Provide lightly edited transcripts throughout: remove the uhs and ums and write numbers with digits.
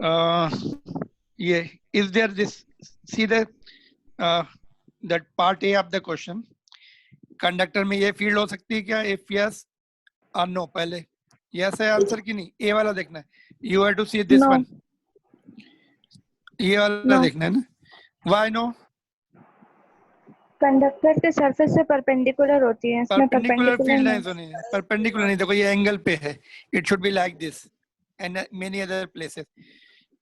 uh, yeah, is there this, see the that part A of the question, conductor में ये field हो सकती है क्या, इफ यस और नो, पहले यस है आंसर की नहीं, ए वाला देखना है, you have to see this No. One, ये वाला No. देखना है ना, व्हाई नो, कंडक्टर के सरफेस से परपेंडिकुलर होती है, इसमें परपेंडिकुलर परपेंडिकुलर फील्ड नहीं। नहीं सुनी, परपेंडिकुलर नहीं, देखो ये एंगल पे है, it should be like this and many other places,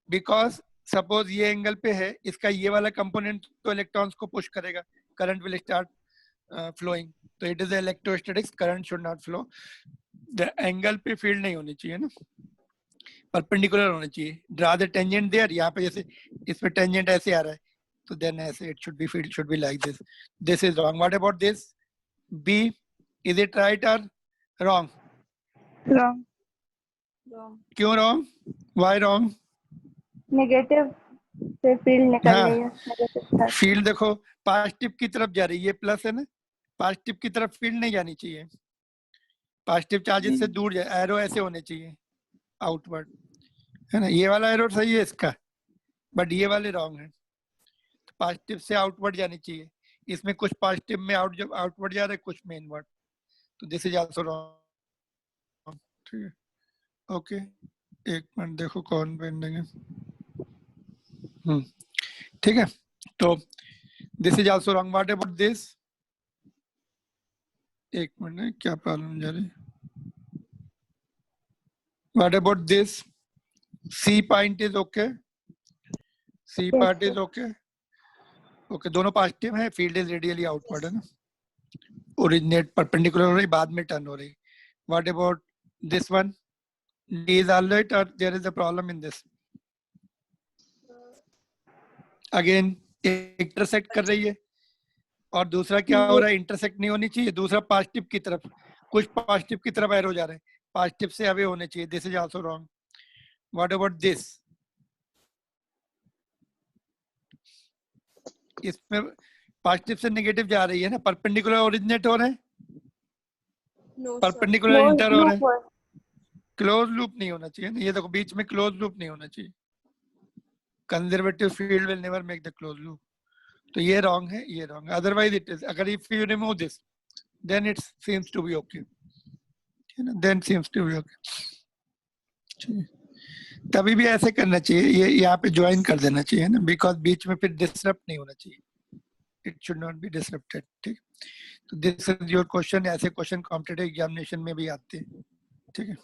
because suppose ये एंगल पे है, इसका ये वाला कंपोनेंट तो इलेक्ट्रॉन्स को पुश करेगा, करंट विल स्टार्ट फ्लोइंग, तो it is electrostatics, current should not flow, the angle पे फील्ड नहीं होनी चाहिए ना, परपेंडिकुलर होना चाहिए, ड्रा द टेंजेंट देयर, यहाँ पे जैसे इसमें टेंजेंट ऐसे आ रहा है, तो देन ऐसे it should be, field should be like this, this is wrong, what about this, B, is it right और रॉन्ग, Wrong. क्यों रॉन्ग, व्हाई रॉन्ग, नेगेटिव से फील्ड निकल हाँ, रही है, नेगेटिव था। फील्ड देखो पॉजिटिव की तरफ जा रही है, ये प्लस है ना, पॉजिटिव की तरफ फील्ड नहीं जानी चाहिए, पॉजिटिव चार्जेस से दूर जाए, एरो ऐसे होने चाहिए आउटवर्ड, है ना, ये वाला एरो सही है इसका, बट ये वाले रॉन्ग है, पॉजिटिव से आउटवर्ड जानी चाहिए, इसमें कुछ पॉजिटिव में आउटवर्ड जा रहा है, कुछ में इनवर्ड, तो दिस इज आल्सो रॉन्ग, ठीक है, ओके, एक मिनट देखो कौन पेंडिंग है, ठीक है, तो this is also wrong, what about this, एक मिनट क्या प्रॉब्लम जा रही है, what about this, C point is okay, C part is okay, okay, दोनों पॉजिटिव है, फील्ड इज रेडियली आउटवर्ड है ना, ओरिजिनेट परपेंडिकुलर हो रही, बाद में टर्न हो रही, what about this one, D is alright और there is a problem in this, again intersect कर रही है, और दूसरा क्या हो रहा है, इंटरसेक्ट नहीं होनी चाहिए, दूसरा पॉजिटिव की तरफ, कुछ पॉजिटिव की तरफ एरो जा रहे हैं, पॉजिटिव से अवे होने चाहिए, this is also wrong, what about this, इसमें पॉजिटिव से नेगेटिव जा रही है ना, परपेंडिकुलर ओरिजिनेट हो रहे हैं, परपेंडिकुलर इंटर हो रहे हैं, क्लोज लूप नहीं होना चाहिए ना, ये देखो बीच में क्लोज लूप नहीं होना चाहिए, conservative field will never make the close loop, तो ये रॉन्ग है, ये रॉन्ग है, अदरवाइज इट इज, अगर if you remove this then it seems to be okay, ठीक है ना, then seems to be okay, तभी भी ऐसे करना चाहिए, ये यहाँ पे ज्वाइन कर देना चाहिए ना, बिकॉज बीच में फिर डिसरप्ट नहीं होना चाहिए, it should not be disrupted, ठीक, तो दिस इज योर क्वेश्चन, ऐसे क्वेश्चन कॉम्पिटिटिव एग्जामिनेशन में भी आते हैं, ठीक है,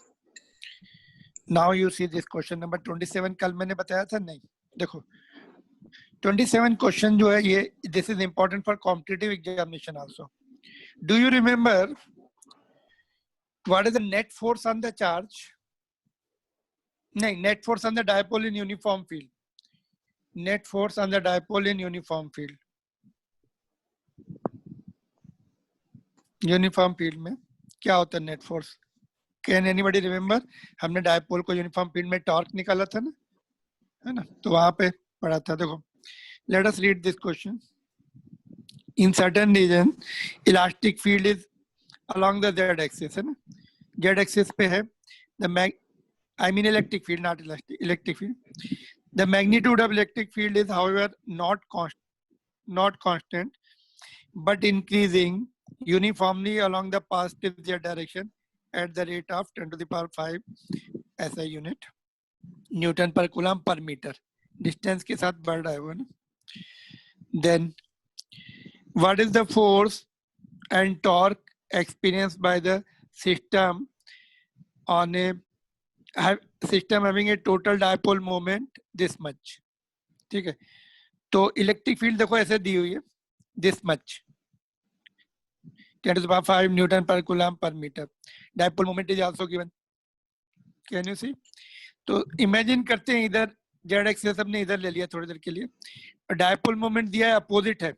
now you see this question number 27, कल मैंने बताया था नहीं, देखो 27 क्वेश्चन जो है ये, this is important for competitive examination also, do you remember what is the net force on the charge, नहीं, net force on the dipole in uniform field, net force on the dipole in uniform field, uniform field में क्या होता है net force, can anybody remember, हमने dipole को uniform field में torque निकाला था ना, है ना, तो वहां पे पढ़ा था, देखो let us read this question, in certain region elastic field is along the z axis, है ना, z axis पे है, the I mean electric field, not electric field, the magnitude of electric field is however not constant but increasing uniformly along the positive z direction at the rate of 10 to the power 5 SI unit Newton पर coulomb पर metre, distance के साथ बढ़ रहा है वो ना, then what is the force and torque experienced by the system on a system having a total dipole moment this much, ठीक है, तो इलेक्ट्रिक फील्ड देखो ऐसे दी हुई है, this much 10 to the power 5 newton पर कूलम पर metre, dipole moment is also given, can you see, तो इमेजिन करते हैं इधर जेड एक्सिस हमने इधर ले लिया थोड़ी देर के लिए, डायपोल मोमेंट दिया है, अपोजिट है,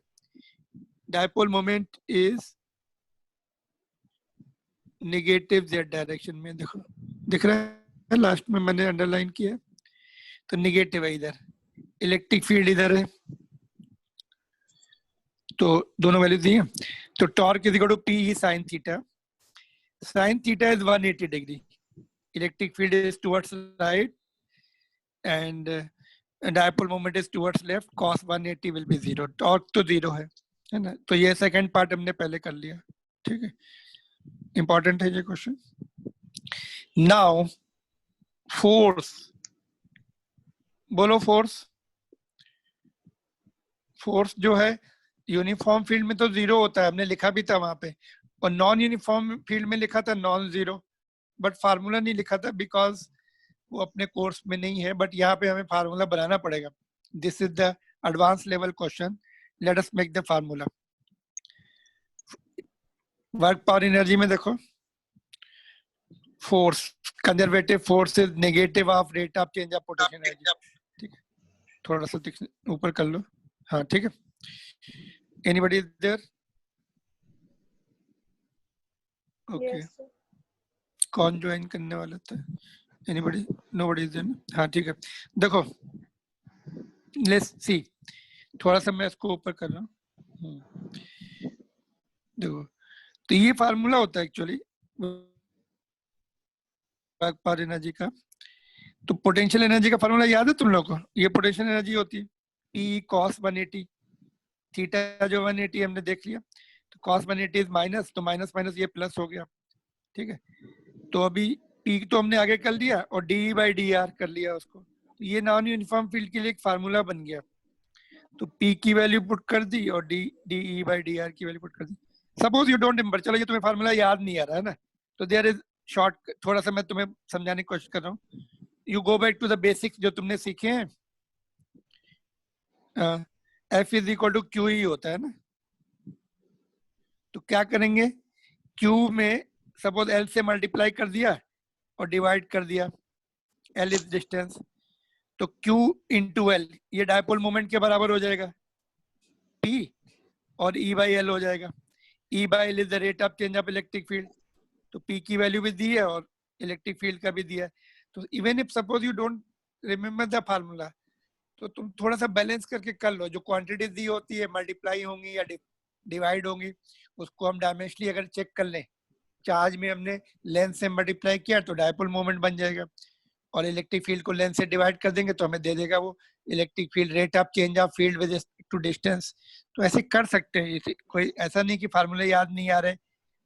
dipole moment is negative Z direction में, देखो दिख रहा है, लास्ट में मैंने अंडरलाइन किया, तो नेगेटिव है इधर, इलेक्ट्रिक फील्ड इधर है, तो दोनों वैल्यू दी है, तो torque is equal to P sine theta, sine theta is 180 degree, electric field is towards right and dipole moment is towards left, cos 180 will be 0, torque तो 0 है ना? तो ये सेकंड पार्ट हमने पहले कर लिया, ठीक है, इंपॉर्टेंट है ये क्वेश्चन। नाउ फोर्स, बोलो फोर्स। फोर्स जो है यूनिफॉर्म फील्ड में तो 0 होता है, हमने लिखा भी था वहां पे, और नॉन यूनिफॉर्म फील्ड में लिखा था नॉन 0, बट फार्मूला नहीं लिखा था बिकॉज वो अपने कोर्स में नहीं है, बट यहाँ पे हमें फार्मूला बनाना पड़ेगा। This is the advance level question, let us make the formula. Work power energy में देखो, force, conservative force is negative of rate of change of potential energy, ठीक है, थोड़ा सा ऊपर कर लो, हाँ ठीक है। Anybody is there? Okay, Yes, sir. कौन ज्वाइन करने वाला था? एनीबॉडी? Nobody is there? हाँ ठीक है। देखो लेट्स सी, थोड़ा सा मैं इसको ऊपर कर रहा हूँ, देखो तो ये फार्मूला होता है एक्चुअली वर्क पावर एनर्जी का। तो पोटेंशियल एनर्जी का फार्मूला याद है तुम लोगों को? ये पोटेंशियल एनर्जी होती है P cos 180, थीटा जो 180 हमने देख लिया, तो cos 180 इज माइनस, तो माइनस माइनस ये प्लस हो गया, ठीक है। तो अभी P तो हमने आगे कर लिया और डी बाई डी आर कर लिया उसको, तो ये नॉन यूनिफॉर्म फील्ड के लिए एक फार्मूला बन गया। तो P की वैल्यू पुट कर दी और डी बाई डी आर की वैल्यू पुट कर दी। सपोज यू डोंट रिमेंबर, चलो ये तुम्हें फार्मूला याद नहीं आ रहा है ना, तो देयर इज शॉर्ट, थोड़ा सा मैं तुम्हें समझाने की कोशिश कर रहा हूँ। You go back to the basics जो तुमने सीखे हैं, F is equal to q ही होता है ना। तो क्या करेंगे, Q में सपोज L से मल्टीप्लाई कर दिया और डिवाइड कर दिया, L इज डिस्टेंस, तो Q इंटू L ये डायपोल मोमेंट के बराबर हो जाएगा P, और E बाई L हो जाएगा। E by L is the rate of change of electric field, तो P की वैल्यू भी दी है और इलेक्ट्रिक फील्ड का भी दिया है। तो even if suppose you don't remember the formula, तो तुम थोड़ा सा बैलेंस करके कर लो, जो क्वांटिटीज दी होती है मल्टीप्लाई होंगी या डिवाइड होंगी, उसको हम डायमेंशनली अगर चेक कर लें, चार्ज में हमने लेंथ से मल्टीप्लाई किया तो डायपोल मोमेंट बन जाएगा, और इलेक्ट्रिक फील्ड को लेंथ से डिवाइड कर देंगे तो हमें दे देगा वो electric field, rate of change of field with respect to distance. तो ऐसे कर सकते हैं, कोई ऐसा नहीं कि फार्मूले याद नहीं आ रहे,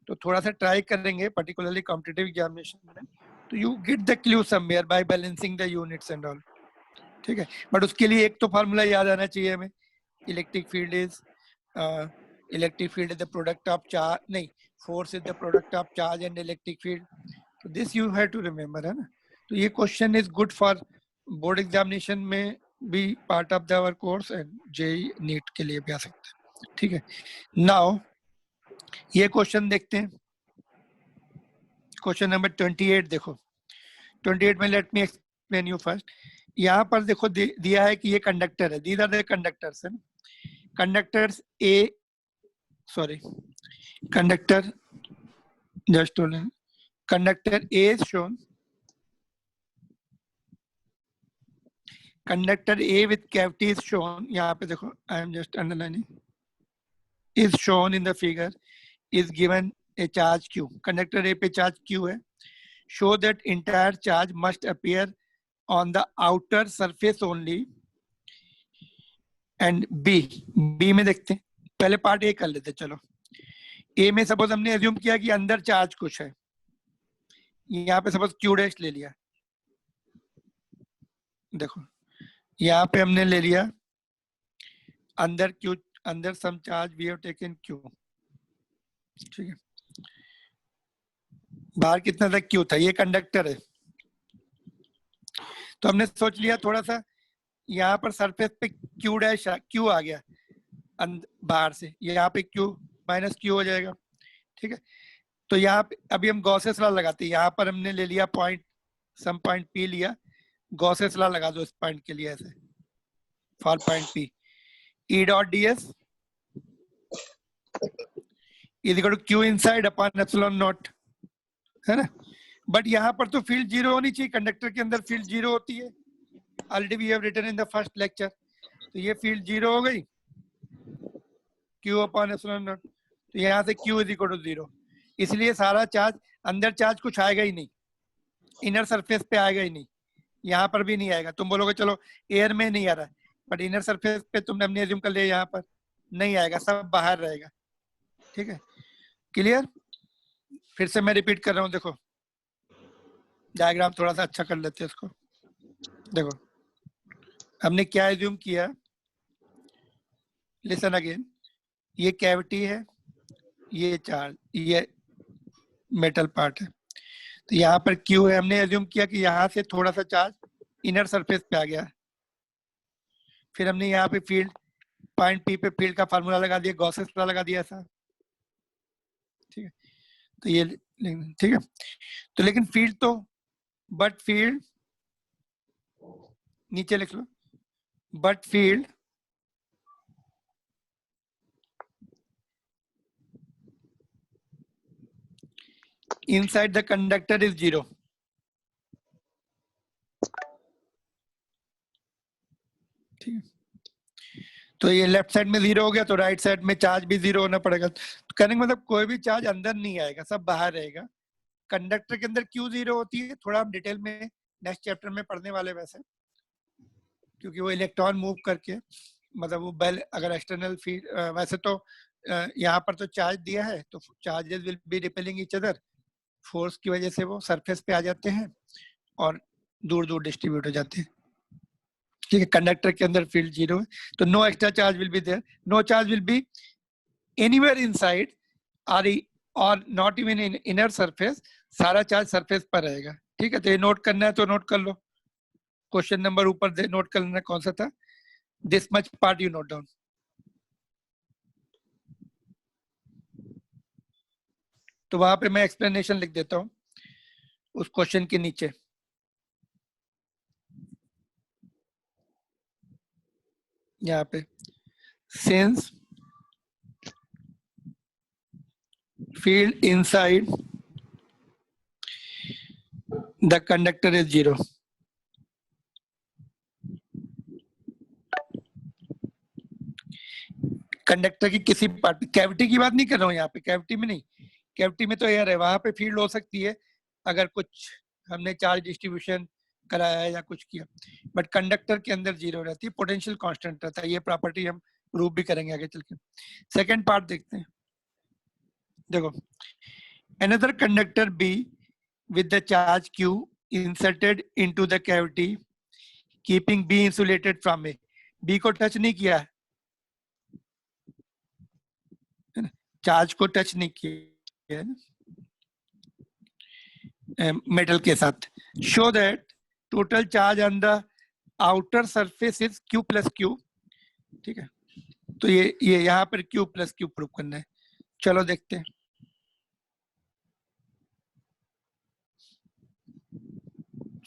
तो थोड़ा सा ट्राई करेंगे पर्टिकुलरली कॉम्पिटिटिव एग्जामिनेशन में, तो you get the clue somewhere by balancing the units and all, ठीक है। बट उसके लिए एक तो फार्मूला याद आना चाहिए हमें, electric field is the product of charge, नहीं, force is the product of charge and electric field, तो this you have to remember, है ना। तो ये question is good for board examination में भी, part of the our course, and JEE NEET के लिए भी आ सकता है, ठीक है। नाउ ये क्वेश्चन देखते हैं, क्वेश्चन नंबर 28 देखो। 28 में let me explain you first. यहाँ पर देखो दिया है कि ये कंडक्टर है, दीज आर द कंडक्टर्स है, conductors A, sorry conductor, just conductor A is shown, conductor A with cavity is shown, यहाँ पे देखो I am just underlining, is shown in the figure, is given A charge Q, conductor A पे charge Q है, show that entire charge must appear on the outer surface only, and B में देखते हैं, पहले part A कर लेते, चलो। A में सपोज हमने एज्यूम किया कि अंदर चार्ज कुछ है, यहाँ पे सपोज Q डैश ले लिया, देखो यहाँ पे हमने ले लिया अंदर Q, अंदर some charge we have taken Q, ठीक है। बाहर कितना था? Q था, ये कंडक्टर है, तो हमने सोच लिया थोड़ा सा यहाँ पर सरफेस पे Q डैश Q आ गया बाहर से, यहाँ पे Q माइनस Q हो जाएगा, ठीक है। तो यहाँ पे अभी हम गॉसेस लॉ लगाते हैं, यहाँ पर हमने ले लिया पॉइंट, सम पॉइंट P लिया, गॉसेस लॉ लगा दो इस पॉइंट के लिए ऐसे, for point P, E dot ds is equal to Q inside upon epsilon naught, है ना। बट यहाँ पर तो फील्ड जीरो होनी चाहिए, कंडक्टर के अंदर फील्ड जीरो होती है, already we have written in the first lecture, तो ये फील्ड जीरो हो गई, Q अपॉन एप्सिलॉन नॉट, तो यहाँ से Q इज इक्वल टू 0, इसलिए सारा चार्ज, अंदर चार्ज कुछ आएगा ही नहीं, इनर सरफेस पे आएगा ही नहीं, यहाँ पर भी नहीं आएगा। तुम बोलोगे चलो एयर में नहीं आ रहा है, बट इनर सरफेस पे तुमने हमने एज्यूम कर लिया यहाँ पर नहीं आएगा, सब बाहर रहेगा। ठीक है, क्लियर? फिर से मैं रिपीट कर रहा हूँ, देखो डायग्राम थोड़ा सा अच्छा कर लेते हैं इसको। देखो हमने क्या एज्यूम किया, लिसन अगेन, ये कैविटी है, ये चार्ज, ये मेटल पार्ट है, तो यहाँ पर क्यू है। हमने एज्यूम किया कि यहाँ से थोड़ा सा चार्ज इनर सरफेस पे आ गया। फिर हमने यहाँ पे फील्ड, पॉइंट पी पे फील्ड का फार्मूला लगा दिया, गॉसेस लॉ लगा दिया ऐसा। ठीक है, तो ये ठीक है, तो लेकिन फील्ड तो, बट फील्ड नीचे लिख लो, but field inside the conductor is 0। ठीक है, तो ये लेफ्ट साइड में 0 हो गया, तो राइट साइड में चार्ज भी 0 होना पड़ेगा। तो कहने का मतलब कोई भी चार्ज अंदर नहीं आएगा, सब बाहर रहेगा। कंडक्टर के अंदर क्यों 0 होती है, थोड़ा हम डिटेल में नेक्स्ट चैप्टर में पढ़ने वाले वैसे, क्योंकि वो इलेक्ट्रॉन मूव करके, मतलब वो बेल अगर एक्सटर्नल फील्ड, वैसे तो यहाँ पर तो चार्ज दिया है, तो charges will be repelling each other, force की वजह से वो सरफेस पे आ जाते हैं और दूर दूर डिस्ट्रीब्यूट हो जाते हैं। ठीक है, कंडक्टर के अंदर फील्ड 0 है, तो no extra charge will be there, no charge will be anywhere inside और not even in inner surface, सारा चार्ज सरफेस पर रहेगा। ठीक है, तो ये नोट करना है तो नोट कर लो, क्वेश्चन नंबर ऊपर दे नोट कर लेना कौन सा था, this much part you note down. तो वहां पे मैं एक्सप्लेनेशन लिख देता हूँ उस क्वेश्चन के नीचे। यहाँ पे since field inside the conductor is 0, conductor की किसी पार्ट, कैविटी की बात नहीं कर रहा हूँ यहाँ पे, कैविटी में नहीं, कैविटी में तो एयर है, वहां पे फील्ड हो सकती है अगर कुछ हमने चार्ज डिस्ट्रीब्यूशन कराया है या कुछ किया, बट कंडक्टर के अंदर 0 रहती है, पोटेंशियल कांस्टेंट रहता है। ये प्रॉपर्टी हम प्रूव भी करेंगे आगे चल के। सेकेंड पार्ट देखते हैं, देखो another conductor B with the charge Q inserted into the cavity keeping B insulated from A, B को टच नहीं किया है, चार्ज को टच नहीं किया है मेटल के साथ। Show that total charge on the outer surface is Q plus Q। ठीक है, तो ये यहाँ पर Q प्लस Q प्रूव करना है। चलो देखते हैं,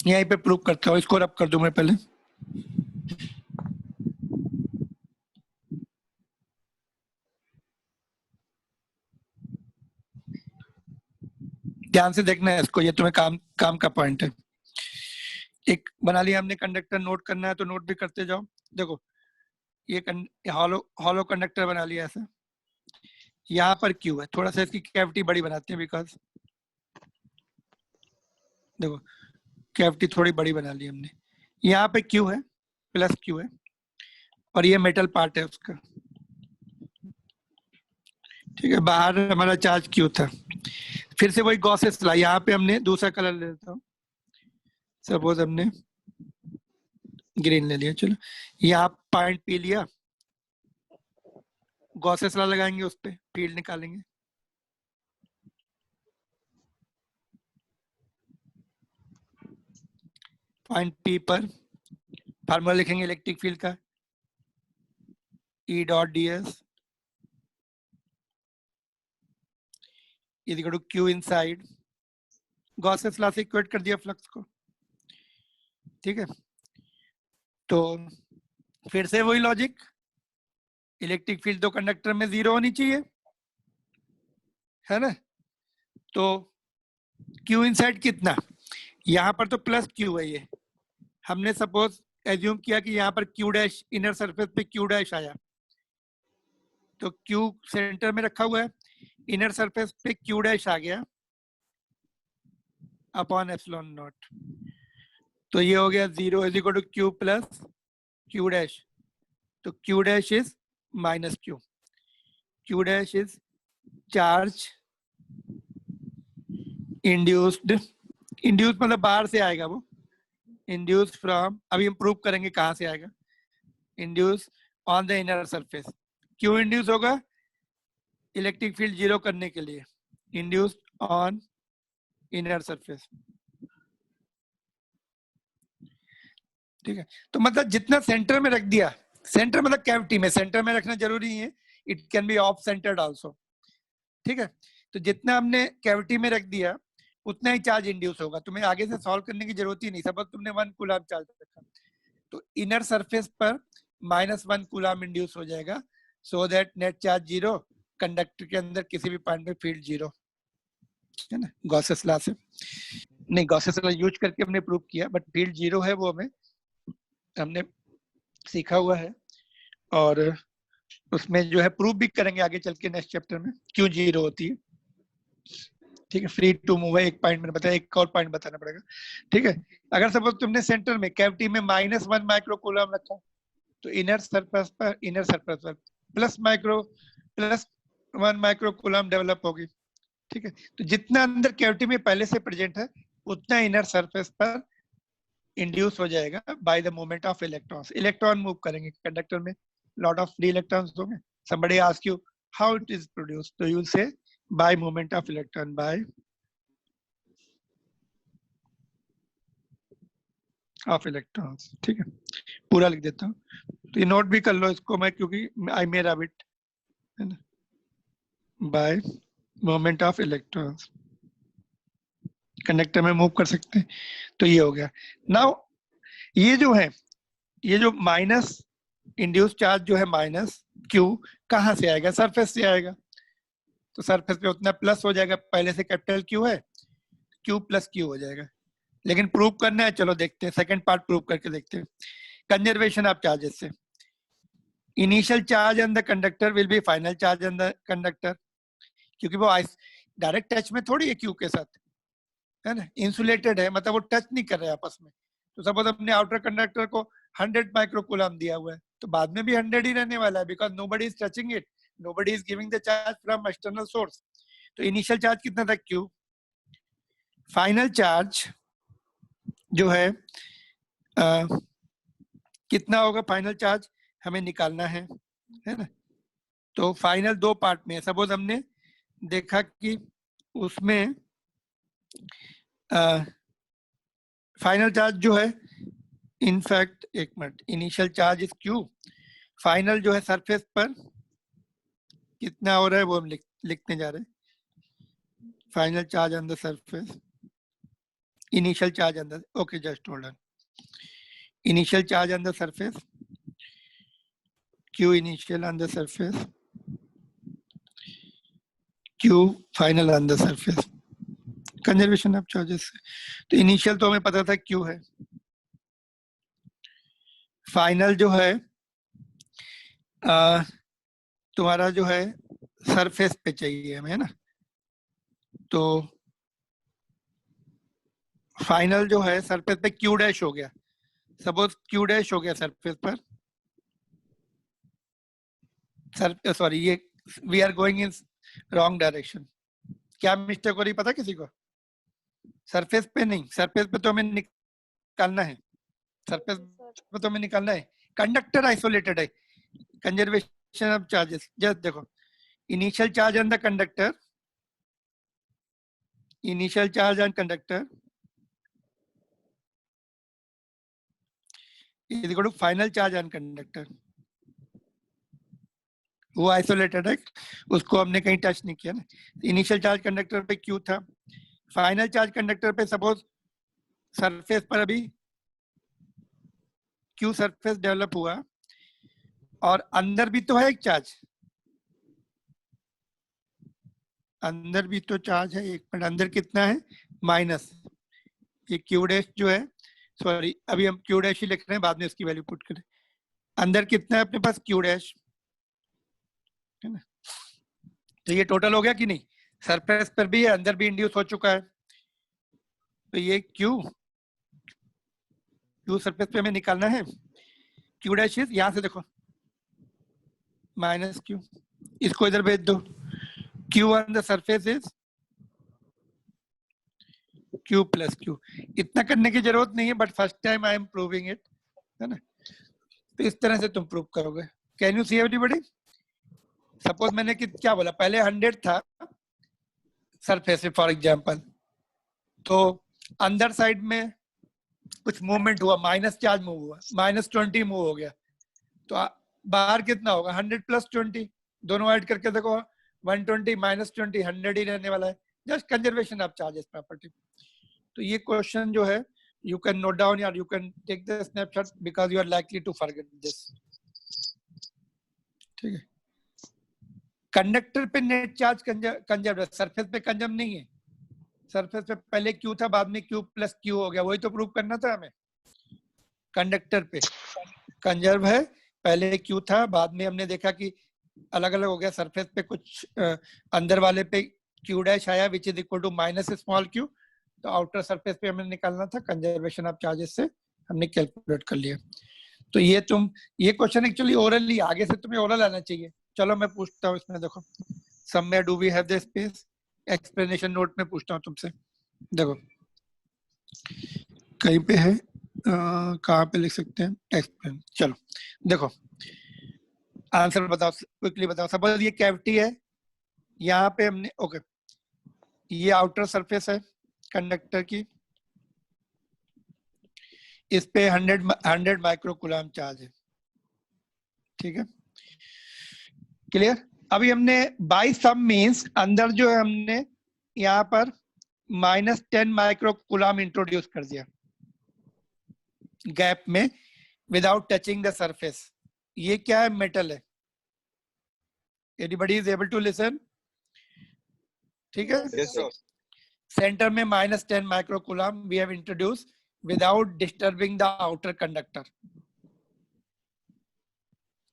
यहीं पे प्रूव करता हूँ, इसको रब कर दूं मैं पहले। ध्यान से देखना है इसको, ये तुम्हें काम का पॉइंट है। एक बना लिया हमने कंडक्टर, नोट करना है तो नोट भी करते जाओ। देखो ये हॉलो कंडक्टर बना लिया ऐसा, यहाँ पर क्यू है, थोड़ा सा इसकी कैविटी बड़ी बनाते हैं, बिकॉज देखो कैविटी थोड़ी बड़ी बना ली हमने। यहाँ पे क्यू है, प्लस क्यू है, और ये मेटल पार्ट है उसका। ठीक है, बाहर हमारा चार्ज क्यू था। फिर से वही गॉसेस ला, यहाँ पे हमने दूसरा कलर ले लेता हूँ, सपोज हमने ग्रीन ले लिया। चलो यहाँ पॉइंट पी लिया, गॉसेस ला लगाएंगे, उस पर फील्ड निकालेंगे। पॉइंट पी पर फार्मूला लिखेंगे इलेक्ट्रिक फील्ड का, E dot D S is equal to Q inside, Gauss's law से इक्वेट कर दिया फ्लक्स को। ठीक है, तो फिर से वही लॉजिक, इलेक्ट्रिक फील्ड तो कंडक्टर में 0 होनी चाहिए, है ना। तो क्यू इनसाइड कितना, यहाँ पर तो प्लस क्यू है, ये हमने सपोज एज्यूम किया कि यहाँ पर क्यू डैश इनर सरफेस पे क्यू डैश आया, तो क्यू सेंटर में रखा हुआ है, इनर सरफेस पे क्यू डैश आ गया अपॉन एप्सिलॉन नॉट। तो ये हो गया 0 is equal to q plus q dash, तो q dash is minus q, q dash is charge induced, induce मतलब बाहर से आएगा वो, इंड्यूस फ्रॉम, अभी हम प्रूव करेंगे कहां से आएगा, induce on the inner surface, क्यों इंड्यूस होगा, इलेक्ट्रिक फील्ड जीरो करने के लिए, इंड्यूस ऑन इनर सरफेस, ठीक है। तो मतलब जितना सेंटर में रख दिया, सेंटर मतलब कैविटी में, सेंटर में रखना जरूरी है, it can be of centred also, ठीक है। तो जितना हमने कैविटी में रख दिया उतना ही चार्ज इंड्यूस होगा, तुम्हें आगे से सॉल्व करने की जरूरत ही नहीं, सपोज तुमने 1 कूलम चार्ज रखा तो इनर सरफेस पर -1 कूलम इंड्यूस हो जाएगा, so that net charge zero, conductor के अंदर किसी भी पॉइंट में फील्ड जीरो, है ना, गॉसेस लॉ से, नहीं गॉसेस लॉ यूज करके हमने प्रूव किया, बट फील्ड जीरो है वो हमें हमने सीखा हुआ है, और उसमें जो है प्रूव भी करेंगे आगे चल के नेक्स्ट चैप्टर में क्यों जीरो होती है, ठीक है। फ्री टू मूव है, एक पॉइंट मैंने बताया, एक और पॉइंट बताना पड़ेगा, ठीक है। अगर सपोज तुमने सेंटर में कैविटी में -1 माइक्रो कूलम रखा तो इनर सरफेस पर +1 माइक्रो कूलम डेवलप होगी, ठीक है। तो जितना अंदर कैविटी में पहले से प्रेजेंट है उतना इनर सरफेस पर इंड्यूस हो जाएगा by the movement of electrons, electron move करेंगे कंडक्टर में, लॉट ऑफ फ्री इलेक्ट्रॉन्स होंगे, somebody ask you how it is produced, so you will say by movement of electron, by of electrons, ठीक है। पूरा लिख देता हूँ, तो ये नोट भी कर लो इसको मैं, क्योंकि आई मे हैव इट, है ना, by movement of electrons, conductor में मूव कर सकते हैं, तो ये हो गया। नाउ ये जो है, ये जो माइनस इंड्यूस चार्ज जो है माइनस क्यू कहाँ से आएगा, सरफेस से आएगा, तो सरफेस पे उतना प्लस हो जाएगा, पहले से कैपिटल क्यू है, क्यू प्लस क्यू हो जाएगा, लेकिन प्रूव करना है, चलो देखते हैं, सेकंड पार्ट प्रूव करके देखते हैं। कंजर्वेशन ऑफ चार्जेस से, initial charge on the conductor will be final charge on the conductor, क्योंकि वो डायरेक्ट टच में थोड़ी है क्यू के साथ, है ना, इंसुलेटेड है, मतलब वो टच नहीं कर रहे आपस में। तो सपोज अपने आउटर कंडक्टर को 100 माइक्रो कूलम दिया हुआ है, तो बाद में भी 100 ही रहने वाला है, because nobody is touching it, nobody is giving the charge from external source. तो इनिशियल चार्ज कितना था, क्यू, फाइनल चार्ज जो है कितना होगा, फाइनल चार्ज हमें निकालना है ना। तो फाइनल दो पार्ट में है, सपोज हमने देखा कि उसमें फाइनल चार्ज जो है, इनफैक्ट एक minute, initial charge is Q, final जो है सरफेस पर कितना हो रहा है वो हम लिखने जा रहे हैं, final charge on the surface, initial charge on the, okay just hold on, initial charge on the surface, q initial on the surface, q final on the surface, conservation of charges. तो initial तो हमें पता था q है, final जो है तुम्हारा जो है सरफेस पे चाहिए हमें, है ना, तो फाइनल जो है सरफेस पे q डैश हो गया, सपोज q डैश हो गया सरफेस पर, सॉरी ये we are going in wrong direction, क्या मिस्टेक हो रही पता किसी को, सरफेस पे नहीं, सरफेस पे तो हमें निकालना है, सरफेस पे तो हमें निकालना है, कंडक्टर आइसोलेटेड है, कंजर्वेशन ऑफ चार्जेस, जस्ट देखो, initial charge on the conductor, initial charge on conductor is equal to final charge on conductor, वो आइसोलेटेड है, उसको हमने कहीं टच नहीं किया ना। इनिशियल चार्ज कंडक्टर पे क्यू था, फाइनल चार्ज कंडक्टर पे सपोज सरफेस पर अभी क्यू सरफेस डेवलप हुआ, और अंदर भी तो है एक चार्ज, अंदर भी तो चार्ज है, एक मिनट, अंदर कितना है, माइनस, ये क्यू डैश जो है, सॉरी अभी हम क्यू डैश ही लिख रहे हैं, बाद में इसकी वैल्यू पुट करें, अंदर कितना है अपने पास, क्यू डैश, है ना। तो ये टोटल हो गया कि नहीं, सरफेस पर भी है, अंदर भी इंड्यूस हो चुका है, तो ये क्यू क्यू सरफेस पे हमें निकालना है, क्यू डैश इज, यहां से देखो माइनस क्यू, इसको इधर भेज दो, Q on the surface is Q plus Q. इतना करने की जरूरत नहीं है, but first time I am proving it, है ना। तो इस तरह से तुम प्रूव करोगे। Can you see everybody? Suppose मैंने क्या बोला, पहले 100 था सरफेस फॉर एग्जांपल, तो अंदर साइड में कुछ मूवमेंट हुआ, माइनस चार्ज मूव हुआ, -20 मूव हो गया, तो बाहर कितना होगा, 100 + 20, दोनों ऐड करके देखो 120 -20 100 ही रहने वाला है। Just conservation of charges property. तो ये क्वेश्चन जो है यू कैन नोट डाउन या you can take the snapshot because you are likely to forget this. ठीक है। कंडक्टर पे नेट चार्ज कंजर्व, सरफेस पे कंजर्व नहीं है। सरफेस पे पहले क्यू था, बाद में क्यू प्लस क्यू हो गया, वही तो प्रूव करना था हमें। कंडक्टर पे कंजर्व है, पहले क्यू था, बाद में हमने देखा कि अलग अलग हो गया, सरफेस पे कुछ अंदर वाले पे क्यू डैश आया which is equal to minus small Q, तो आउटर सरफेस पे हमें निकालना था, कंजर्वेशन ऑफ चार्जेस से हमने कैलकुलेट कर लिया। तो ये क्वेश्चन एक्चुअली ओरली, आगे से तुम्हें ओरल आना चाहिए। चलो मैं पूछता हूँ इसमें, देखो somewhere do we have the space, explanation note में पूछता हूँ तुमसे। देखो कहीं पे है, कहाँ पे लिख सकते हैं, एक्सप्लेन। चलो देखो आंसर बताओ, क्विकली बताओ। सपोज ये कैविटी है, यहाँ पे हमने ओके, ये आउटर सरफेस है कंडक्टर की, इस पे 100 माइक्रोकूलम चार्ज है। ठीक है, क्लियर। अभी हमने बाई सम मींस अंदर जो है हमने यहाँ पर -10 माइक्रोकूलम इंट्रोड्यूस कर दिया गैप में विदाउट टचिंग द सरफेस। ये क्या है, मेटल है। Anybody is able to listen? ठीक है। Yes, sir. सेंटर में -10 microcoulomb we have introduce without disturbing the outer conductor.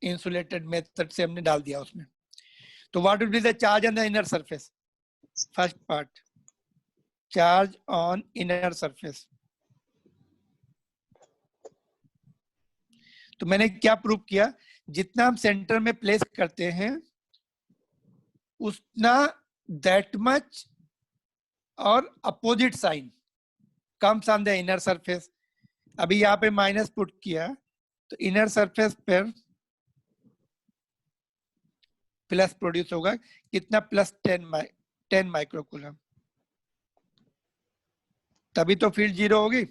Insulated method से हमने डाल दिया उसमें। तो what will be the charge on the inner surface? First part, charge on inner surface. तो मैंने क्या प्रूव किया, जितना हम सेंटर में प्लेस करते हैं उतना दैट मच और opposite sign comes on the inner surface. अभी यहाँ पे माइनस पुट किया तो इनर सरफेस पर प्लस प्रोड्यूस होगा, कितना, +10 माइक्रोकूलम, तभी तो फील्ड 0 होगी।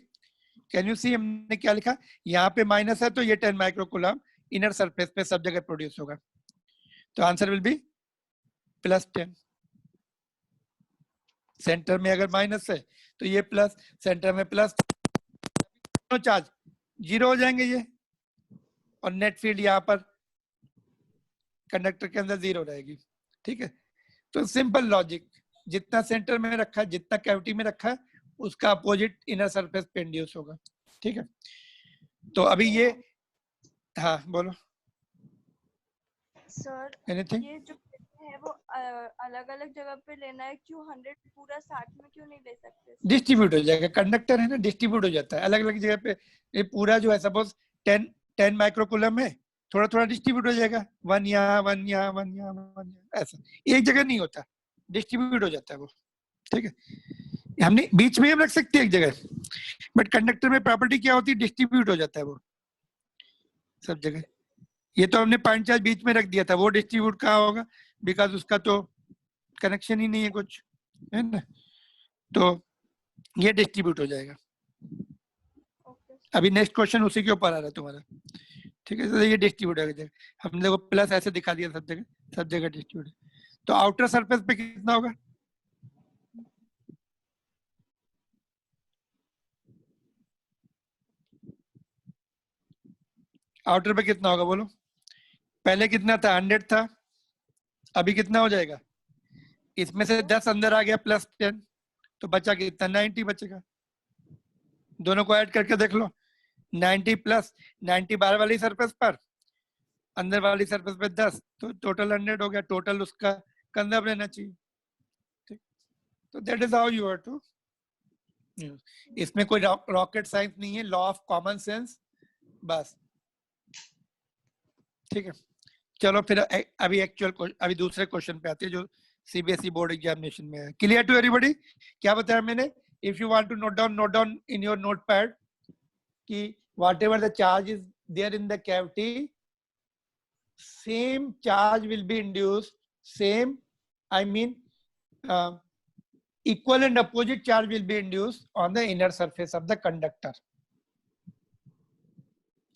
कैन यू सी हमने क्या लिखा, यहाँ पे माइनस है तो ये 10 माइक्रोकूलम इनर सरफेस पे सब जगह प्रोड्यूस होगा, तो आंसर विल बी +10। सेंटर में अगर माइनस है तो ये प्लस, सेंटर में प्लस, चार्ज 0 हो जाएंगे ये, और नेट फील्ड यहाँ पर कंडक्टर के अंदर 0 रहेगी। ठीक है, तो सिंपल लॉजिक, जितना सेंटर में रखा है, जितना कैविटी में रखा है, उसका अपोजिट इनर सरफेस पे इंड्यूस होगा। ठीक है, तो अभी ये, हाँ बोलो सर। एनीथिंग। ये जो है वो अलग अलग जगह पे लेना है, क्यों 100 पूरा 60 में क्यों नहीं ले सकते? डिस्ट्रीब्यूट हो जाएगा, कंडक्टर है ना, डिस्ट्रीब्यूट हो जाता है अलग अलग जगह पे। ये पूरा जो है सपोज 10 माइक्रोकूलम है, थोड़ा थोड़ा डिस्ट्रीब्यूट हो जाएगा, 1 यहाँ 1 यहाँ 1 यहाँ 1 यहाँ, ऐसा एक जगह नहीं होता, डिस्ट्रीब्यूट हो जाता है वो। ठीक है, हमने बीच में हम रख सकते हैं एक जगह, बट कंडक्टर में प्रॉपर्टी क्या होती है, डिस्ट्रीब्यूट हो जाता है वो सब जगह। ये तो हमने पॉइंट चार्ज बीच में रख दिया था, वो डिस्ट्रीब्यूट कहाँ होगा, बिकॉज उसका तो कनेक्शन ही नहीं है कुछ, है ना, तो ये डिस्ट्रीब्यूट हो जाएगा। अभी नेक्स्ट क्वेश्चन उसी के ऊपर आ रहा है तुम्हारा। ठीक है, तो ये डिस्ट्रीब्यूट हो जाएगा, हमने देखो प्लस ऐसे दिखा दिया, सब जगह डिस्ट्रीब्यूट। तो आउटर सरफेस पे कितना होगा, आउटर पे कितना होगा बोलो। पहले कितना था, 100 था, अभी कितना हो जाएगा, इसमें से 10 अंदर आ गया +10, तो बचा कितना, 90 बचेगा। दोनों को ऐड करके देख लो, 90 + 90 बाहर वाली सरफेस पर, अंदर वाली सरफेस पे 10, तो टोटल 100 हो गया, टोटल उसका कंजर्व रहना चाहिए। ठीक, तो that is how you have to इसमें कोई रॉकेट साइंस नहीं है, लॉ ऑफ कॉमन सेंस बस। ठीक है, चलो फिर अभी अभी दूसरे क्वेश्चन पे आते हैं जो सीबीएसई बोर्ड एग्जामिनेशन में है। Clear to everybody? क्या बताया मैंने? If you want to note down in your notepad कि whatever the charge is there in the cavity, same charge will be induced, same, I mean, equal and opposite charge will be induced on the inner surface of the conductor.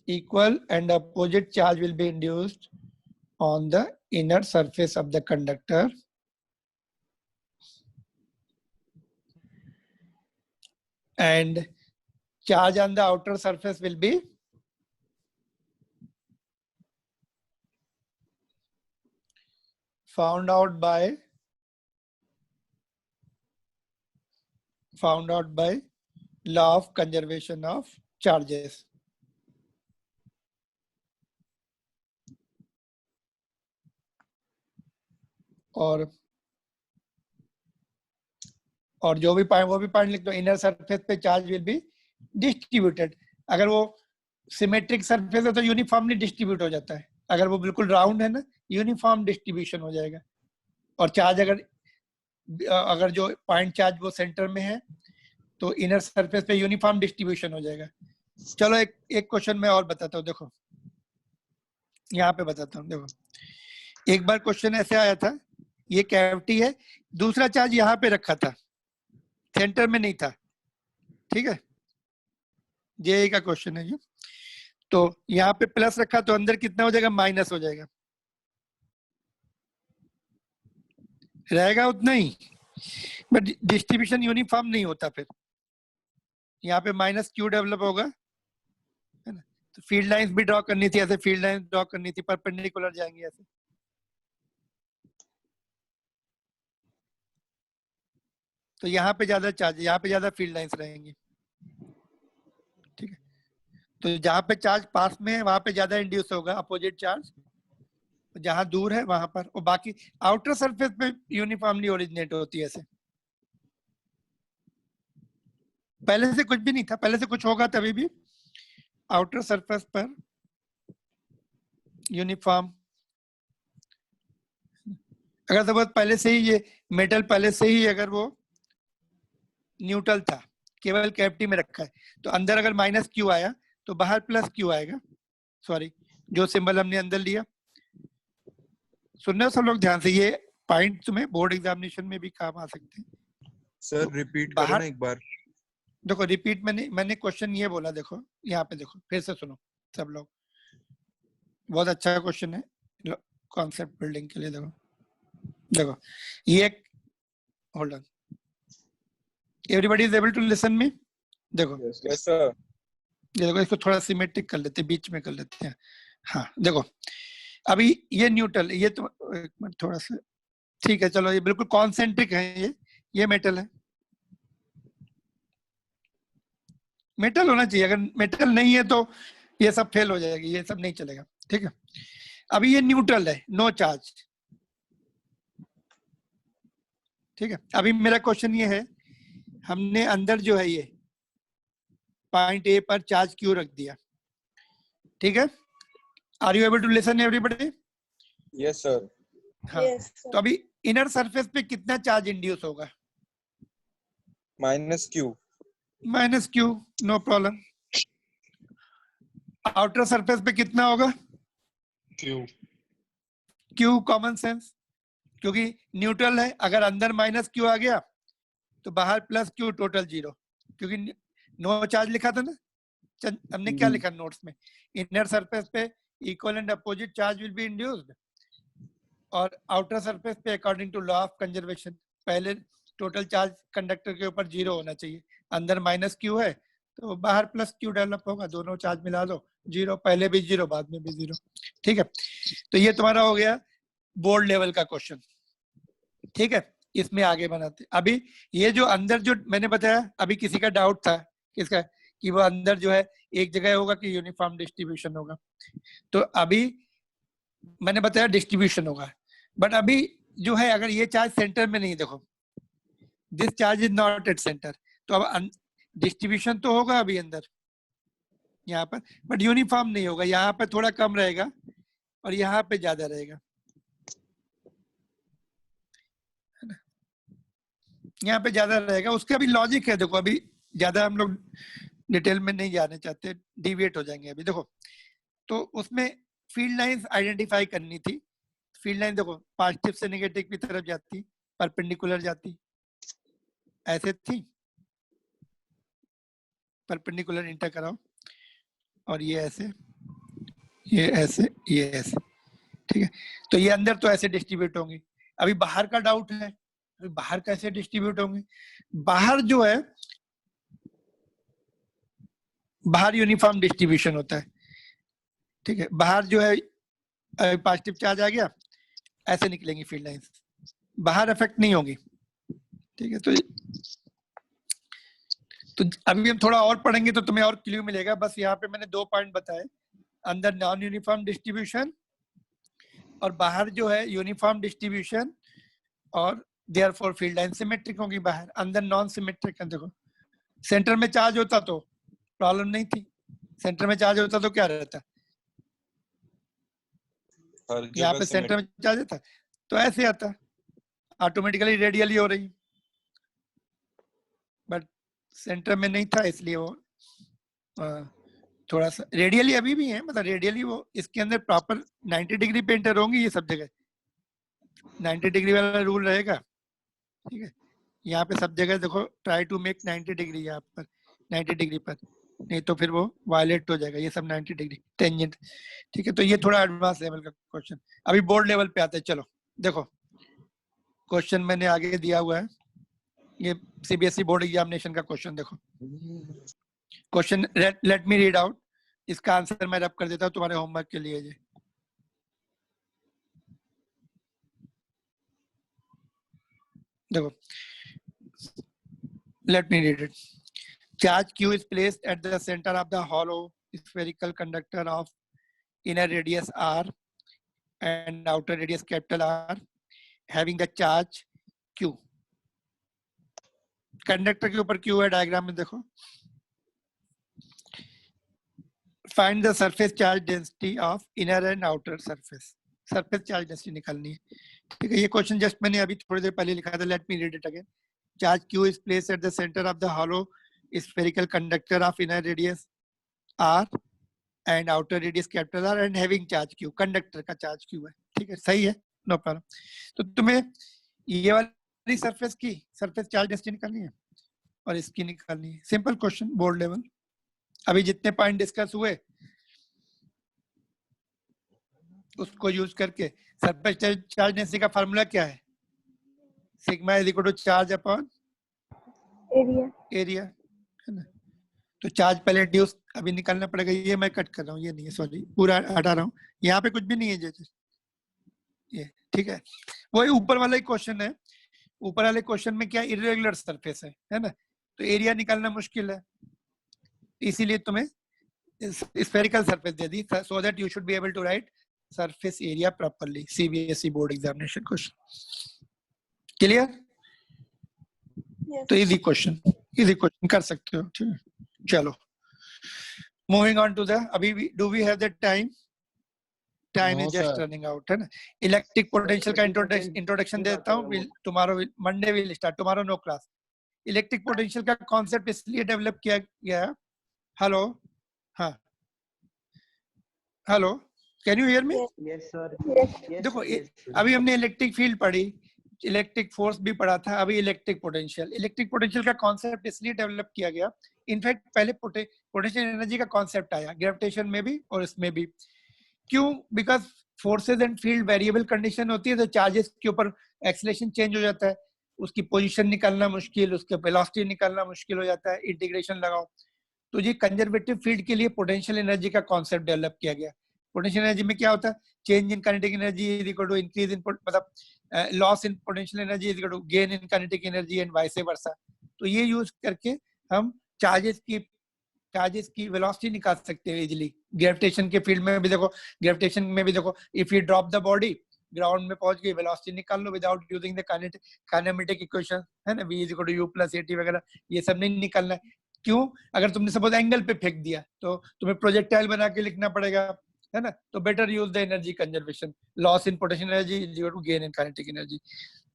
Equal and opposite charge will be induced on the inner surface of the conductor. And charge on the outer surface will be found out by law of conservation of charges. और जो भी वो भी point लिख दो, inner surface पे charge will be distributed. अगर वो सिमेट्रिक सरफेस है तो यूनिफॉर्मली डिस्ट्रीब्यूट हो जाता है, अगर वो बिल्कुल राउंड है ना, यूनिफॉर्म डिस्ट्रीब्यूशन हो जाएगा। और चार्ज अगर जो पॉइंट चार्ज वो सेंटर में है तो इनर सरफेस पे यूनिफॉर्म डिस्ट्रीब्यूशन हो जाएगा। चलो एक क्वेश्चन मैं और बताता हूँ, देखो यहाँ पे बताता हूँ। देखो एक बार क्वेश्चन ऐसे आया था, ये कैविटी है, दूसरा चार्ज यहाँ पे रखा था, सेंटर में नहीं था। ठीक है, जेईई का क्वेश्चन है ये। तो यहाँ पे प्लस रखा तो अंदर कितना हो जाएगा? माइनस हो जाएगा, रहेगा उतना ही, बट डिस्ट्रीब्यूशन यूनिफॉर्म नहीं होता। फिर यहाँ पे माइनस क्यू डेवलप होगा, है ना? तो फील्ड लाइंस भी ड्रॉ करनी थी, ऐसे फील्ड लाइंस ड्रॉ करनी थी, परपेंडिकुलर जाएंगे ऐसे। तो यहाँ पे ज्यादा चार्ज, यहाँ पे ज्यादा फील्ड लाइंस रहेंगी। ठीक है, तो जहाँ पे चार्ज पास में है वहां पे ज्यादा इंड्यूस होगा अपोजिट चार्ज, जहां दूर है वहां पर। और बाकी आउटर सरफेस पे यूनिफॉर्मली ओरिजिनेट होती है ऐसे। पहले से कुछ भी नहीं था, पहले से कुछ होगा तभी भी आउटर सरफेस पर यूनिफॉर्म। अगर सपोज पहले से ही ये मेटल पहले से ही अगर वो न्यूट्रल था, केवल कैविटी में रखा है, तो अंदर अगर माइनस क्यू आया तो बाहर प्लस क्यू आएगा। सॉरी, जो सिंबल हमने अंदर लिया। सुनने सब लोग ध्यान से, ये पॉइंट तुम्हें बोर्ड एग्जामिनेशन में भी काम आ सकते हैं। सर रिपीट करो ना एक बार। देखो रिपीट मैंने क्वेश्चन ये बोला, देखो यहाँ पे देखो, फिर से सुनो सब लोग, बहुत अच्छा क्वेश्चन है कॉन्सेप्ट बिल्डिंग के लिए। देखो ये hold on, everybody is able to listen me? देखो यस सर। ये देखो, इसको थोड़ा सिमेट्रिक कर लेते हैं, बीच में कर लेते हैं। हाँ देखो, अभी ये न्यूट्रल, ये तो एक मिनट थोड़ा सा, ठीक है चलो, ये बिल्कुल कॉन्सेंट्रिक है, ये मेटल है, मेटल होना चाहिए। अगर मेटल नहीं है तो ये सब फेल हो जाएगी, ये सब नहीं चलेगा। ठीक है, अभी ये न्यूट्रल है, नो चार्ज। ठीक है, अभी मेरा क्वेश्चन ये है, हमने अंदर जो है ये पॉइंट ए पर चार्ज क्यू रख दिया। ठीक है, are you able to listen everybody? Yes sir. हाँ, तो अभी इनर सरफेस पे कितना चार्ज इंड्यूस होगा? Minus Q. Minus Q, no problem. Outer surface पे कितना होगा? क्यू। क्यू कॉमन सेंस, क्योंकि न्यूट्रल है, अगर अंदर माइनस क्यू आ गया तो बाहर प्लस क्यू, टोटल जीरो, क्योंकि नो चार्ज लिखा था ना। हमने क्या लिखा नोट्स में? इनर सरफेस पे equal and opposite charge will be induced, और आउटर सरफेस पे according to law of conservation पहले टोटल चार्ज कंडक्टर के ऊपर जीरो होना चाहिए। अंदर माइनस क्यू है तो बाहर प्लस क्यू डेवलप होगा, दोनों चार्ज मिला दो, जीरो, पहले भी जीरो बाद में भी जीरो। ठीक है, तो ये तुम्हारा हो गया बोर्ड लेवल का क्वेश्चन। ठीक है, इसमें आगे बनाते। अभी ये जो अंदर जो मैंने बताया, अभी किसी का डाउट था किसका, कि वो अंदर जो है एक जगह होगा कि यूनिफॉर्म डिस्ट्रीब्यूशन होगा। तो अभी मैंने बताया डिस्ट्रीब्यूशन होगा, बट अभी जो है अगर ये चार्ज सेंटर में नहीं, देखो this charge is not at centre, तो अब डिस्ट्रीब्यूशन तो होगा अभी अंदर यहाँ पर, बट यूनिफॉर्म नहीं होगा। यहाँ पे थोड़ा कम रहेगा और यहाँ पे ज्यादा रहेगा, है ना? यहाँ पे ज्यादा रहेगा। उसका भी लॉजिक है, देखो अभी ज्यादा हम लोग डिटेल में नहीं जाने चाहते, डिविएट हो जाएंगे अभी। देखो तो उसमें फील्ड लाइंस आइडेंटिफाई करनी थी। फील्ड लाइन देखो पॉजिटिव से नेगेटिव की तरफ जाती, परपेंडिकुलर जाती, ऐसे थी, परपेंडिकुलर इंटर कराओ, और ये ऐसे, ये ऐसे, ये ऐसे, ठीक है। तो ये अंदर तो ऐसे डिस्ट्रीब्यूट होंगे। अभी बाहर का डाउट है, अभी बाहर कैसे डिस्ट्रीब्यूट होंगे? बाहर जो है, बाहर यूनिफॉर्म डिस्ट्रीब्यूशन होता है, ठीक है। बाहर जो है पॉजिटिव चार्ज आ गया, ऐसे निकलेंगी फील्ड लाइंस, बाहर इफेक्ट नहीं होगी, ठीक है। तो अभी हम थोड़ा और पढ़ेंगे तो तुम्हें और क्लियर मिलेगा। बस यहाँ पे मैंने 2 पॉइंट बताए, अंदर नॉन यूनिफॉर्म डिस्ट्रीब्यूशन और बाहर जो है यूनिफॉर्म डिस्ट्रीब्यूशन, और देयरफॉर फील्ड लाइन सिमेट्रिक होगी बाहर, अंदर नॉन सिमेट्रिक है। देखो सेंटर में चार्ज होता तो प्रॉब्लम नहीं थी, सेंटर में चार्ज होता तो क्या रहता, यहाँ पे सेंटर में चार्ज होता तो ऐसे आता, ऑटोमेटिकली रेडियली हो रही, बट सेंटर में नहीं था इसलिए वो थोड़ा सा रेडियली अभी भी है, मतलब रेडियली वो इसके अंदर प्रॉपर 90 डिग्री पे एंटर होंगी ये सब जगह, 90 डिग्री वाला रूल रहेगा, ठीक है। यहाँ पे सब जगह देखो ट्राई टू मेक 90 डिग्री यहाँ पर, 90 डिग्री पर, नहीं तो फिर वो वायलेट हो जाएगा, ये सब 90 डिग्री टेंजेंट, ठीक है। तो ये थोड़ा एडवांस लेवल का क्वेश्चन, अभी बोर्ड लेवल पे आते हैं। चलो देखो क्वेश्चन मैंने आगे दिया हुआ है, ये सीबीएसई बोर्ड एग्जामिनेशन का क्वेश्चन। देखो question, let me read out, इसका आंसर मैं रब कर देता हूँ तुम्हारे होमवर्क के लिए। ये देखो, let me read it. Charge Q is placed at the center of the hollow spherical conductor of inner radius R and outer radius capital R, having the charge Q. Conductor के ऊपर Q है, diagram में देखो। Find the surface charge density of inner and outer surface. Surface charge density निकालनी है, ठीक है। ये क्वेश्चन जस्ट मैंने अभी थोड़ी देर पहले लिखा था, let me read it again. Charge Q is placed at the center of the hollow spherical conductor of inner radius R and outer radius capital R and having charge Q. Conductor का charge Q है, ठीक है, सही है, no problem. तो तुम्हें ये वाली सरफेस की सरफेस चार्ज डेंसिटी निकालनी है और इसकी निकालनी है, सिंपल क्वेश्चन, बोर्ड लेवल। अभी जितने पॉइंट डिस्कस हुए उसको यूज करके सरफेस चार्ज डेंसिटी का फार्मूला क्या है? Sigma is equal to charge upon area, है ना। तो चार्ज पहले इंड्यूस अभी निकालना पड़ेगा, ये मैं कट कर रहा हूँ, ये नहीं है, सॉरी, पूरा हटा रहा हूँ, यहाँ पे कुछ भी नहीं है जैसे ये, ठीक है। वही ऊपर वाला ही क्वेश्चन है, ऊपर वाले क्वेश्चन में क्या इरेगुलर सरफेस है ना, तो एरिया निकालना मुश्किल है, इसीलिए तुम्हें स्फेरिकल सरफेस दे दी, so that you should be able to write surface area properly. CBSE board examination question, clear? Yes. तो इजी क्वेश्चन कर सकते हो, ठीक है। चलो मूविंग ऑन टू द, अभी do we have the time? Time No, is just sir. Running out, है ना। इलेक्ट्रिक पोटेंशियल का इंट्रोडक्शन देता हूँ, tomorrow Monday will start, tomorrow no class. Electric potential का कॉन्सेप्ट इसलिए डेवलप किया गया, हेलो, हाँ, hello, can you hear me? Yes, sir. देखो अभी हमने इलेक्ट्रिक फील्ड पढ़ी, इलेक्ट्रिक फोर्स भी पढ़ा था, अभी इलेक्ट्रिक पोटेंशियल का कॉन्सेप्ट इसलिए डेवलप किया गया। इनफैक्ट पहले पोटेंशियल एनर्जी का कॉन्सेप्ट आया ग्रेविटेशन में भी और इसमें भी। क्यों? Because forces and field variable condition होती है, तो चार्जेस के ऊपर एक्सेलरेशन चेंज हो जाता है, उसकी पोजीशन निकालना मुश्किल, उसके वेलोसिटी निकालना मुश्किल हो जाता है, इंटीग्रेशन लगाओ। तो ये कंजर्वेटिव फील्ड के लिए पोटेंशियल एनर्जी का कॉन्सेप्ट डेवलप किया गया। पोटेंशियल एनर्जी में क्या होता है? Change in kinetic energy is equal to increase in, मतलब loss in potential energy is equal to gain in kinetic energy and vice versa. तो ये यूज करके हम चार्जेस की वेलोसिटी निकाल सकते हैं इजीली। ग्रेविटेशन के फील्ड में भी देखो, ग्रेविटेशन में भी देखो, if you drop the body ground में पहुंच गई, वेलोसिटी निकाल लो without using the kinematic equation, है ना, v is equal to u plus at वगैरह, ये सब नहीं निकालना है। क्यों? अगर तुमने सपोज एंगल पे फेंक दिया तो तुम्हें प्रोजेक्टाइल बना के लिखना पड़ेगा, है ना? तो better use the energy conservation, loss in potential energy is equal to gain in kinetic energy.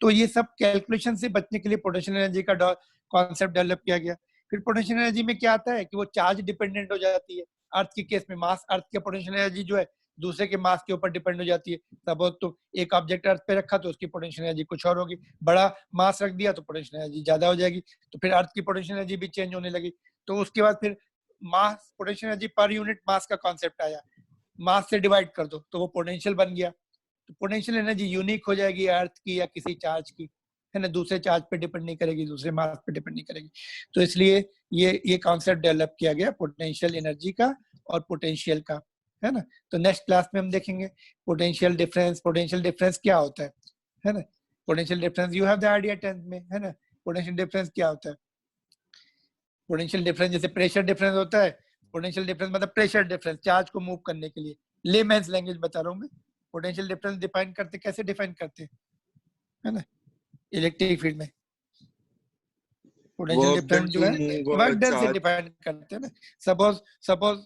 तो ये सब कैलकुलेशन से बचने के लिए पोटेंशियल एनर्जी का कॉन्सेप्ट डेवलप किया गया। फिर पोटेंशियल एनर्जी में क्या आता है कि वो चार्ज डिपेंडेंट हो जाती है। अर्थ के केस में मास, अर्थ की पोटेंशियल एनर्जी जो है दूसरे के मास के ऊपर डिपेंड हो जाती है। सपोज तुम एक ऑब्जेक्ट अर्थ पे रखा तो उसकी पोटेंशियल एनर्जी कुछ और होगी, बड़ा मास रख दिया तो पोटेंशियल एनर्जी ज्यादा हो जाएगी, तो फिर अर्थ की पोटेंशियल एनर्जी भी चेंज होने लगी। तो उसके बाद फिर मास, पोटेंशियल एनर्जी पर यूनिट मास का कॉन्सेप्ट आया, मास से डिवाइड कर दो तो वो पोटेंशियल बन गया। तो पोटेंशियल एनर्जी यूनिक हो जाएगी अर्थ की या किसी चार्ज की, है ना, दूसरे चार्ज पे डिपेंड नहीं करेगी, दूसरे मास पे डिपेंड नहीं करेगी। तो इसलिए ये कॉन्सेप्ट डेवलप किया गया पोटेंशियल एनर्जी का और पोटेंशियल का, है ना। तो नेक्स्ट क्लास में हम देखेंगे पोटेंशियल डिफरेंस। पोटेंशियल डिफरेंस क्या होता है ना। Potential difference you have the idea 10th में, है ना। पोटेंशियल डिफरेंस क्या होता है? पोटेंशियल डिफरेंस जैसे प्रेशर डिफरेंस होता है, पोटेंशियल डिफरेंस मतलब प्रेशर डिफरेंस, चार्ज को मूव करने के लिए। लेमैन्स लैंग्वेज बता रहा हूँ मैं। पोटेंशियल डिफरेंस डिफाइन करते, कैसे डिफाइन करते हैं, है ना, इलेक्ट्रिक फील्ड में पोटेंशियल Work डिफरेंस done जो to है move a वर्क डन से charge. डिफाइन करते हैं ना। सपोज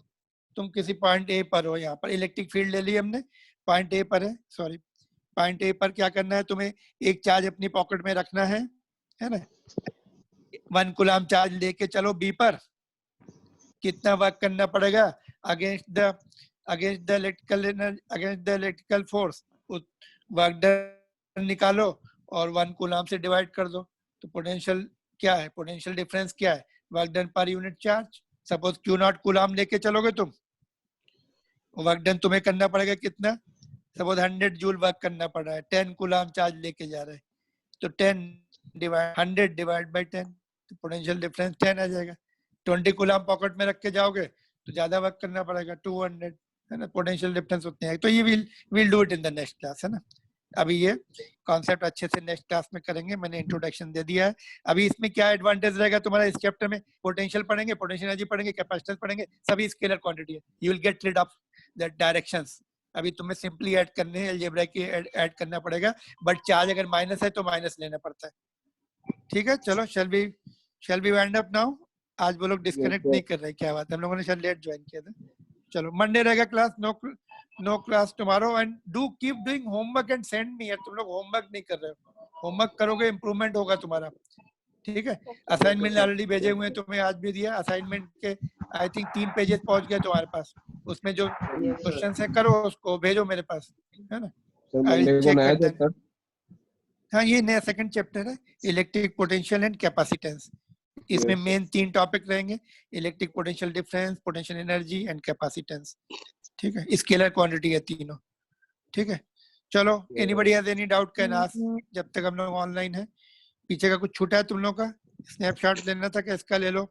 तुम किसी पॉइंट ए पर हो, यहाँ पर इलेक्ट्रिक फील्ड ले ली हमने, पॉइंट ए पर है, सॉरी पॉइंट ए पर क्या करना है तुम्हें, एक चार्ज अपनी पॉकेट में रखना है ना। 1 कूलम चार्ज लेके चलो बी पर, कितना वर्क करना पड़ेगा against the electrical force, work done निकालो और 1 कूलम से डिवाइड कर दो। तो पोटेंशियल क्या है, पोटेंशियल डिफरेंस क्या है, work done per unit charge. Suppose Q not coulomb लेके चलोगे तुम, वर्क डन तुम्हें करना पड़ेगा कितना, सपोज 100 जूल वर्क करना पड़ रहा है, 10 कूलम चार्ज लेके जा रहे हैं, तो 100 डिवाइड बाई 10, तो पोटेंशियल डिफरेंस 10 आ जाएगा। 20 कूलम पॉकेट में रख के जाओगे तो ज्यादा वर्क करना पड़ेगा, 200, है ना। पोटेंशियल डिफरेंस उतने हैं। तो ये will do it in the next class, है ना। अभी ये कॉन्सेप्ट अच्छे से नेक्स्ट क्लास में करेंगे, मैंने इंट्रोडक्शन दे दिया है। अभी इसमें क्या एडवांटेज रहेगा तुम्हारा इस चैप्टर में, पोटेंशियल पढ़ेंगे, पोटेंशियल एनर्जी पढ़ेंगे, कैपेसिटेंस पढ़ेंगे, सभी स्केलर क्वांटिटी है, you will get rid of the directions. अभी तुम्हें सिंपली ऐड करने हैं, अलजेब्रा की ऐड करना पड़ेगा, बट चार्ज अगर माइनस है तो माइनस लेना पड़ता है। ठीक है, चलो shall be wind up now. आज वो लोग डिस्कनेक्ट नहीं कर रहे, क्या बात है, हम लोगों ने शायद लेट ज्वाइन किया था। चलो मंडे रहेगा class, no class tomorrow, and do keep doing homework and send me. यार तुम लोग होमवर्क नहीं कर रहे हो, होमवर्क करोगे इंप्रूवमेंट होगा तुम्हारा, ठीक है। असाइनमेंट ऑलरेडी भेजे हुए हैं तुम्हें, आज भी दिया असाइनमेंट के, आई थिंक 3 पेजेस पहुंच गए तुम्हारे पास, उसमें जो क्वेश्चन है करो, उसको भेजो मेरे पास, है ना। I will check at that. हाँ, ये नया सेकंड चैप्टर है, इलेक्ट्रिक पोटेंशियल एंड कैपेसिटेंस। इसमें मेन 3 टॉपिक रहेंगे, electric potential difference, potential energy and capacitance, ठीक है। स्केलर क्वांटिटी है तीनों, ठीक है। चलो, anybody has any doubt can ask, जब तक हम लोग ऑनलाइन है। पीछे का कुछ छूटा है तुम लोग का, स्नैपशॉट लेना था कि इसका ले लो,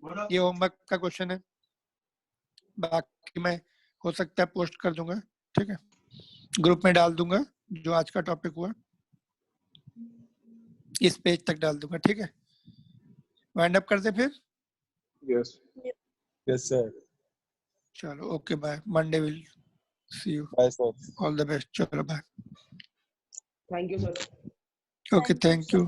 ये होमवर्क का क्वेश्चन है, बाकी मैं हो सकता है पोस्ट कर दूंगा, ठीक है, ग्रुप में डाल दूंगा, जो आज का टॉपिक हुआ इस पेज तक डाल दूंगा, ठीक है। वाइंड अप करते फिर। Yes, sir. चलो, okay, bye, Monday will see you, Bye, sir. All the best, चलो bye. Thank you, sir. Okay, thank you.